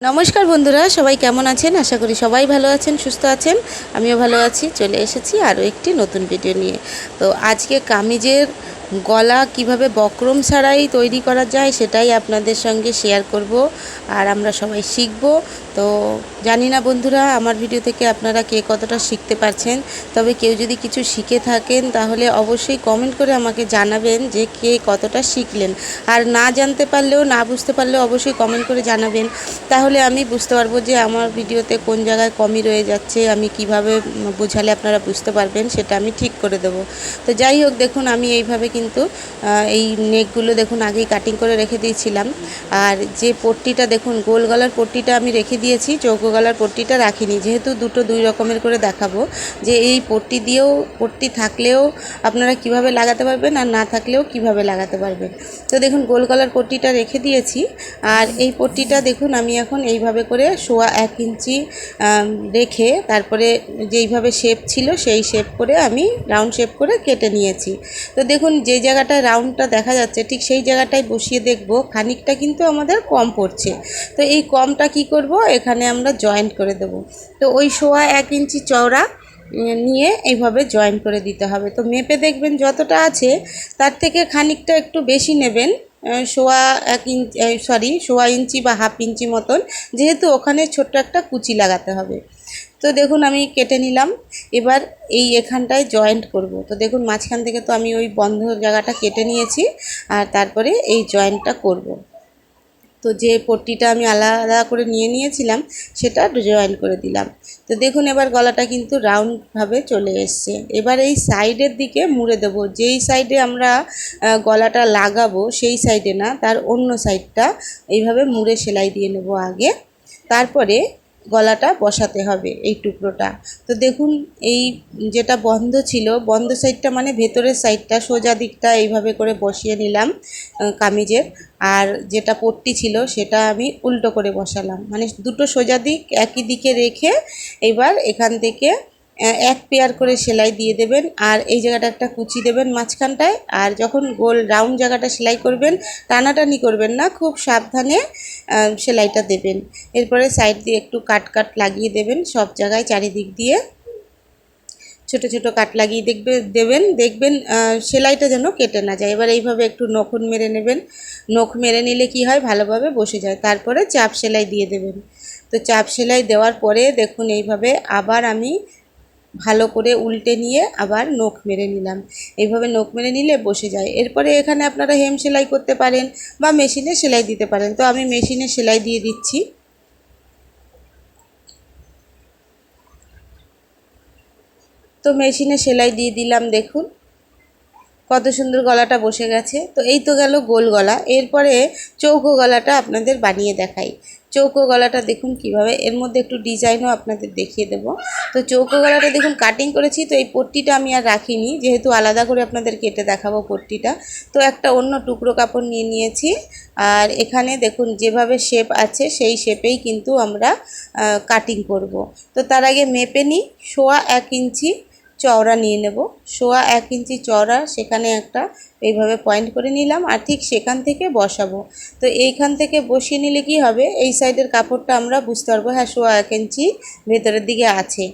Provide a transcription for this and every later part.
নমস্কার বন্ধুরা, সবাই কেমন আছেন? আশা করি সবাই ভালো আছেন, সুস্থ আছেন। আমিও ভালো আছি। চলে এসেছি আরও একটি নতুন ভিডিও নিয়ে। তো আজকে কামিজের গলা কিভাবে বক্রম ছাড়াই তৈরি করা যায় সেটাই আপনাদের সঙ্গে শেয়ার করব, আর আমরা সবাই শিখব। তো জানি না বন্ধুরা, আমার ভিডিও থেকে আপনারা কে কতটা শিখতে পারছেন। তবে কেউ যদি কিছু শিখে থাকেন তাহলে অবশ্যই কমেন্ট করে আমাকে জানাবেন যে কে কতটা শিখলেন। আর না জানতে পারলেও, না বুঝতে পারলেও অবশ্যই কমেন্ট করে জানাবেন। তাহলে আমি বুঝতে পারবো যে আমার ভিডিওতে কোন জায়গায় কমই রয়ে যাচ্ছে, আমি কিভাবে বোঝালে আপনারা বুঝতে পারবেন সেটা আমি ঠিক করে দেবো। তো যাই হোক, দেখুন আমি এইভাবে কিন্তু এই নেকগুলো দেখুন আগেই কাটিং করে রেখে দিয়েছিলাম। আর যে পট্টিটা দেখুন, গোল গলার পট্টিটা আমি রেখে দিয়েছি, চৌকো গলার পট্টিটা রাখিনি, যেহেতু দুটো দুই রকমের করে দেখাবো যে এই পট্টি দিয়েও, পট্টি থাকলেও আপনারা কিভাবে লাগাতে পারবেন আর না থাকলেও কিভাবে লাগাতে পারবেন। তো দেখুন গোল গলার পট্টিটা রেখে দিয়েছি। আর এই পট্টিটা দেখুন আমি এখন এইভাবে করে 1.25 ইঞ্চি রেখে তারপরে যেইভাবে শেপ ছিল সেই শেপ করে আমি রাউন্ড শেপ করে কেটে নিয়েছি। তো দেখুন যে জায়গাটায় রাউন্ডটা দেখা যাচ্ছে ঠিক সেই জায়গাটায় বসিয়ে দেখব খানিকটা কিন্তু আমাদের কম পড়ছে। তো এই কমটা কি করব, এখানে আমরা জয়েন্ট করে দেব। তো ওই 1.25 ইঞ্চি চওড়া নিয়ে এইভাবে জয়েন করে দিতে হবে। তো মেপে দেখবেন যতটা আছে তার থেকে খানিকটা একটু বেশি নেবেন, 1.25 ইঞ্চি বা 1/2 ইঞ্চি মতন, যেহেতু ওখানে ছোট্ট একটা কুচি লাগাতে হবে। তো দেখুন আমি কেটে নিলাম। এবার এই এখানটায় জয়েন্ট করব। তো দেখুন মাঝখান থেকে তো আমি ওই বন্ধ জায়গাটা কেটে নিয়েছি, আর তারপরে এই জয়েন্টটা করব। তো যে পট্টিটা আমি আলাদা করে নিয়ে নিয়েছিলাম সেটা জয়েন করে দিলাম। তো দেখুন এবার গলাটা কিন্তু রাউন্ডভাবে চলে এসছে। এবার এই সাইডের দিকে মুড়ে দেবো, যেই সাইডে আমরা গলাটা লাগাবো সেই সাইডে না, তার অন্য সাইডটা এইভাবে মুড়ে সেলাই দিয়ে নেব আগে, তারপরে গলাটা বসাতে হবে এই টুকরোটা। তো দেখুন এই যেটা বন্ধ ছিল, বন্ধ সাইডটা মানে ভেতরের সাইডটা, সোজা দিকটা এইভাবে করে বসিয়ে নিলাম কামিজের। আর যেটা পট্টি ছিল সেটা আমি উল্টো করে বসালাম, মানে দুটো সোজা দিক একই দিকে রেখে এবার এখান থেকে এক পেয়ার করে সেলাই দিয়ে দেবেন। আর এই জায়গাটা একটা কুচি দেবেন মাঝখানটায়। আর যখন গোল রাউন্ড জায়গাটা সেলাই করবেন টানাটানি করবেন না, খুব সাবধানে সেলাইটা দেবেন। এরপরে সাইড দিয়ে একটু কাট লাগিয়ে দেবেন সব জায়গায়, চারিদিক দিয়ে ছোট ছোট কাট লাগিয়ে দেখবেন সেলাইটা যেন কেটে না যায়। এবার এইভাবে একটু নখুন মেরে নেবেন। নখ মেরে নিলে কি হয়, ভালোভাবে বসে যায়। তারপরে চাপ সেলাই দিয়ে দেবেন। তো চাপ সেলাই দেওয়ার পরে দেখুন এইভাবে আবার আমি ভালো করে উল্টে নিয়ে আবার নখ মেরে নিলাম। এইভাবে নখ মেরে নিলে বসে যায়। এরপরে এখানে আপনারা হেম সেলাই করতে পারেন বা মেশিনে সেলাই দিতে পারেন। তো আমি মেশিনে সেলাই দিয়ে দিচ্ছি। তো মেশিনে সেলাই দিয়ে দিলাম, দেখুন কত সুন্দর গলাটা বসে গেছে। তো এই তো গেল গোল গলা। এরপরে চৌকো গলাটা আপনাদের বানিয়ে দেখাই। চৌকো গলাটা দেখুন কিভাবে, এর মধ্যে একটু ডিজাইনও আপনাদের দেখিয়ে দেব। তো চৌকো গলাটা দেখুন কাটিং করেছি। তো এই পট্টিটা আমি আর রাখিনি, যেহেতু আলাদা করে আপনাদের কেটে দেখাবো পট্টিটা। তো একটা অন্য টুকরো কাপড় নিয়ে নিয়েছি। আর এখানে দেখুন যেভাবে শেপ আছে সেই শেপেই কিন্তু আমরা কাটিং করব। তো তার আগে মেপে নিই, 1.25 ইঞ্চি চওড়া নিয়ে নেব। 1.25 ইঞ্চি চওড়া সেখানে একটা এইভাবে পয়েন্ট করে নিলাম, আর ঠিক সেখান থেকে বসাবো। তো এইখান থেকে বসিয়ে নিলে কি হবে, এই সাইডের কাপড়টা আমরা বুঝতে পারবো হ্যাঁ 1.25 ইঞ্চি ভেতরের দিকে আছে।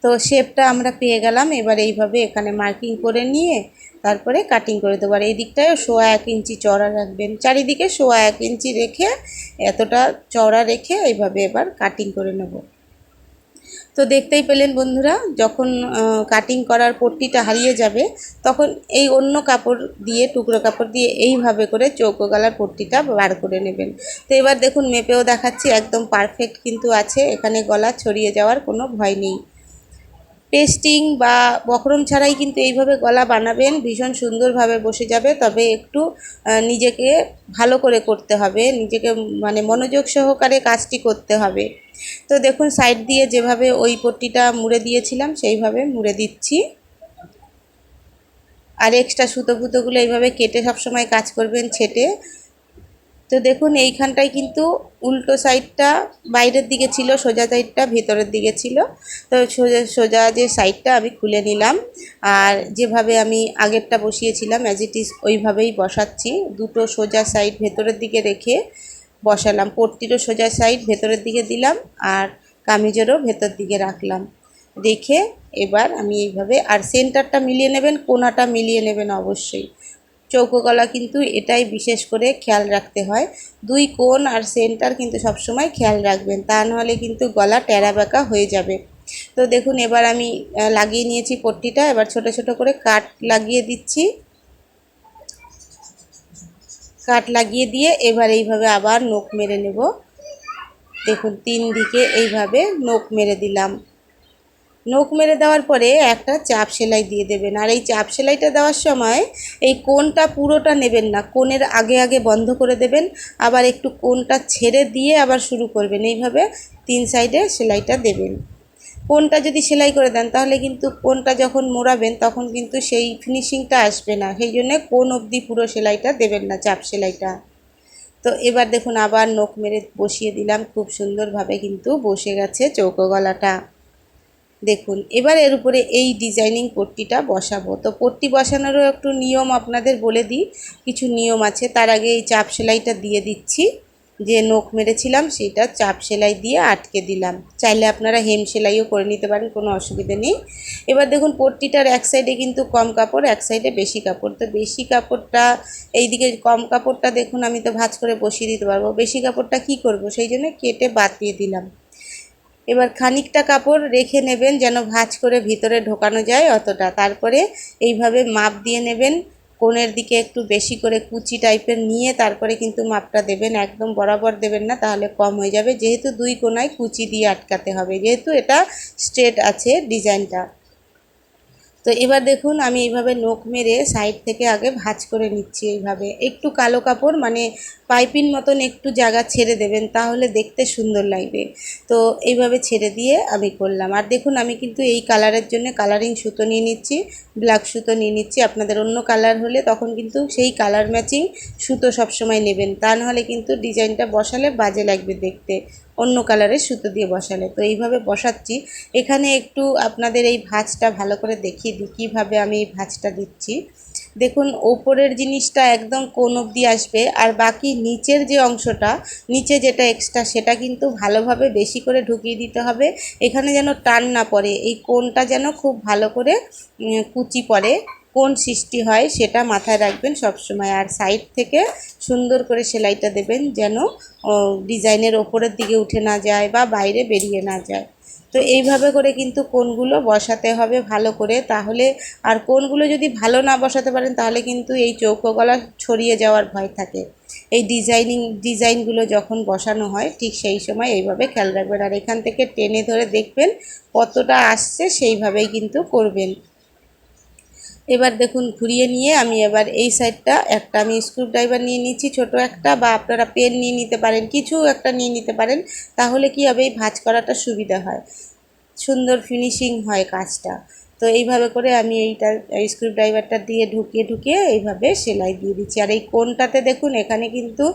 তো শেপটা আমরা পেয়ে গেলাম। এবার এইভাবে এখানে মার্কিং করে নিয়ে তারপরে কাটিং করে দেবো। আর এই দিকটায় 1.25 ইঞ্চি চওড়া রাখবেন, চারিদিকে 1.25 ইঞ্চি রেখে, এতটা চওড়া রেখে এইভাবে এবার কাটিং করে নেব। তো দেখতেই পেলেন বন্ধুরা, যখন কাটিং করার পট্টিটা হারিয়ে যাবে তখন এই অন্য কাপড় দিয়ে, টুকরো কাপড় দিয়ে এইভাবে করে চৌকো গলার পট্টিটা বার করে নেবেন। তো এবার দেখুন মেপেও দেখাচ্ছি, একদম পারফেক্ট কিন্তু আছে, এখানে গলা ছড়িয়ে যাওয়ার কোনো ভয় নেই। পেস্টিং বা বকরম ছাড়াই কিন্তু এইভাবে গলা বানাবেন, ভীষণ সুন্দরভাবে বসে যাবে। তবে একটু নিজেকে ভালো করে করতে হবে, নিজেকে মানে মনোযোগ সহকারে কাজটি করতে হবে। তো দেখুন সাইড দিয়ে যেভাবে ওই পট্টিটা মুড়ে দিয়েছিলাম সেইভাবে মুড়ে দিচ্ছি। আর এক্সট্রা সুতোগুলো এইভাবে কেটে সবসময় কাজ করবেন, ছেটে। তো দেখুন এইখানটায় কিন্তু উল্টো সাইডটা বাইরের দিকে ছিল, সোজা সাইডটা ভেতরের দিকে ছিল। তো সোজা যে সাইডটা আমি খুলে নিলাম, আর যেভাবে আমি আগেরটা বসিয়েছিলাম অ্যাজ ইট ইজ ওইভাবেই বসাচ্ছি। দুটো সোজা সাইড ভেতরের দিকে রেখে বসালাম। পট্টিরও সোজা সাইড ভেতরের দিকে দিলাম আর কামিজেরও ভেতর দিকে রাখলাম। রেখে এবার আমি এইভাবে, আর সেন্টারটা মিলিয়ে নেবেন, কোণাটা মিলিয়ে নেবেন অবশ্যই। চৌকো গলা কিন্তু এটাই বিশেষ করে খেয়াল রাখতে হয়, দুই কোণ আর সেন্টার কিন্তু সবসময় খেয়াল রাখবেন, তা নাহলে কিন্তু গলা টেরা বেঁকা হয়ে যাবে। তো দেখুন এবার আমি লাগিয়ে নিয়েছি পট্টিটা, এবার ছোট ছোট করে কাট লাগিয়ে দিচ্ছি। কাট লাগিয়ে দিয়ে এবার এইভাবে আবার নখ মেরে নেব। দেখুন 3 দিকে এইভাবে নখ মেরে দিলাম। নখ মেরে দেওয়ার পরে একটা চাপ সেলাই দিয়ে দেবেন। আর এই চাপ সেলাইটা দেওয়ার সময় এই কোণটা পুরোটা নেবেন না, কোণের আগে আগে বন্ধ করে দেবেন, আবার একটু কোণটা ছেড়ে দিয়ে আবার শুরু করবেন। এইভাবে 3 সাইডে সেলাইটা দেবেন। কোণটা যদি সেলাই করে দেন তাহলে কিন্তু কোণটা যখন মোড়াবেন তখন কিন্তু সেই ফিনিশিংটা আসবে না, সেই জন্যে কোণ অবধি পুরো সেলাইটা দেবেন না, চাপ সেলাইটা। তো এবার দেখুন আবার নখ মেরে বসিয়ে দিলাম, খুব সুন্দরভাবে কিন্তু বসে গেছে চৌকো গলাটা। দেখুন এবার এর উপরে এই ডিজাইনিং পট্টিটা বসাবো। তো পট্টি বসানোরও একটু নিয়ম আপনাদের বলে দিই, কিছু নিয়ম আছে। তার আগে এই চাপ সেলাইটা দিয়ে দিচ্ছি, যে নখ মেরেছিলাম সেটা চাপ সেলাই দিয়ে আটকে দিলাম। চাইলে আপনারা হেম সেলাইও করে নিতে পারেন, কোনো অসুবিধা নেই। এবার দেখুন পট্টিটার এক সাইডে কিন্তু কম কাপড়, এক সাইডে বেশি কাপড়। তো বেশি কাপড়টা এইদিকে, কম কাপড়টা দেখুন আমি তো ভাঁজ করে বসিয়ে দিতে পারবো, বেশি কাপড়টা কি করব, সেই জন্য কেটে বাদ দিয়ে দিলাম। এবার খানিকটা কাপড় রেখে নেবেন যেন ভাঁজ করে ভিতরে ঢোকানো যায় অতটা। তারপরে এইভাবে মাপ দিয়ে নেবেন, কোণের দিকে একটু বেশি করে কুচি টাইপের নিয়ে তারপরে কিন্তু মাপটা দেবেন, একদম বরাবর দেবেন না, তাহলে কম হয়ে যাবে। যেহেতু দুই কোণায় কুচি দিয়ে আটকাতে হবে, যেহেতু এটা স্ট্রেট আছে ডিজাইনটা। তো এবার দেখুন আমি এইভাবে নখ মেরে সাইড থেকে আগে ভাঁজ করে নিচ্ছি। এইভাবে একটু কালো কাপড় মানে পাইপিং মতন একটু জায়গা ছেড়ে দেবেন, তাহলে দেখতে সুন্দর লাগবে। তো এইভাবে ছেড়ে দিয়ে আমি করলাম। আর দেখুন আমি কিন্তু এই কালারের জন্য কালারিং সুতো নিয়ে নিচ্ছি, ব্ল্যাক সুতো নিয়ে নিচ্ছি। আপনাদের অন্য কালার হলে তখন কিন্তু সেই কালার ম্যাচিং সুতো সবসময় নেবেন, তা নাহলে কিন্তু ডিজাইনটা বসালে বাজে লাগবে দেখতে, অন্য কালারের সুতো দিয়ে বসালে। তো এইভাবে বসাচ্ছি। এখানে একটু আপনাদের এই ভাঁজটা ভালো করে দেখিয়ে দিই কীভাবে আমি এই ভাঁজটা দিচ্ছি। দেখুন ওপরের জিনিসটা একদম কোণ অবধি আসবে, আর বাকি নিচের যে অংশটা, নিচে যেটা এক্সট্রা সেটা কিন্তু ভালোভাবে বেশি করে ঢুকিয়ে দিতে হবে। এখানে যেন টান না পড়ে, এই কোণটা যেন খুব ভালো করে কুচি পড়ে, কোণ সৃষ্টি হয়, সেটা মাথায় রাখবেন সব সময়। আর সাইড থেকে সুন্দর করে সেলাইটা দেবেন যেন ডিজাইনের ওপরের দিকে উঠে না যায় বা বাইরে বেরিয়ে না যায়। তো এইভাবে করে কিন্তু কোণগুলো বসাতে হবে ভালো করে, তাহলে আর কোণগুলো যদি ভালো না বসাতে পারেন তাহলে কিন্তু এই চৌকো গলা ছড়িয়ে যাওয়ার ভয় থাকে। এই ডিজাইনগুলো যখন বসানো হয় ঠিক সেই সময় এইভাবে খেয়াল রাখবেন, আর এখান থেকে টেনে ধরে দেখবেন কতটা আসছে, সেইভাবেই কিন্তু করবেন। এবার দেখুন ঘুরিয়ে নিয়ে আমি এবার এই সাইডটা একটা আমি স্ক্রুড্রাইভার নিয়ে নিচ্ছি, ছোট একটা, বা আপনারা পেন নিয়ে নিতে পারেন, কিছু একটা নিয়ে নিতে পারেন, তাহলে কি হবে এই ভাঁজ করাটা সুবিধা হয়, সুন্দর ফিনিশিং হয় কাজটা। তো এইভাবে করে আমি এইটা স্ক্রুড্রাইভারটা দিয়ে ঢুকিয়ে ঢুকিয়ে এইভাবে সেলাই দিয়ে দিচ্ছি। আর এই কোণটাতে দেখুন এখানে কিন্তু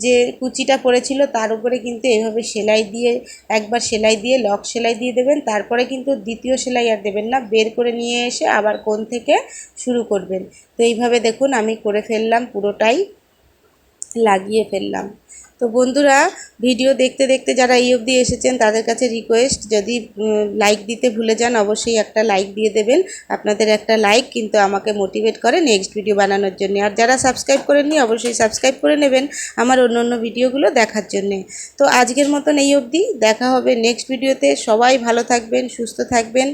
যে কুচিটা পড়েছিল তার উপরে কিন্তু এইভাবে সেলাই দিয়ে, একবার সেলাই দিয়ে লক সেলাই দিয়ে দেবেন, তারপরে কিন্তু দ্বিতীয় সেলাই আর দেবেন না, বের করে নিয়ে এসে আবার কোণ থেকে শুরু করবেন। তো এইভাবে দেখুন আমি করে ফেললাম, পুরোটাই লাগিয়ে ফেললাম। তো বন্ধুরা ভিডিও দেখতে দেখতে যারা এই অবধি এসেছেন তাদের কাছে রিকোয়েস্ট, যদি লাইক দিতে ভুলে যান অবশ্যই একটা লাইক দিয়ে দেবেন। আপনাদের একটা লাইক কিন্তু আমাকে মোটিভেট করে নেক্সট ভিডিও বানানোর জন্য। আর যারা সাবস্ক্রাইব করেননি অবশ্যই সাবস্ক্রাইব করে নেবেন আমার অন্য অন্য ভিডিওগুলো দেখার জন্যে। তো আজকের মতন এই অবধি, দেখা হবে নেক্সট ভিডিওতে। সবাই ভালো থাকবেন, সুস্থ থাকবেন,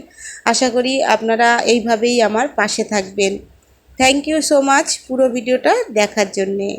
আশা করি আপনারা এইভাবেই আমার পাশে থাকবেন। থ্যাংক ইউ সো মাচ পুরো ভিডিওটা দেখার জন্যে।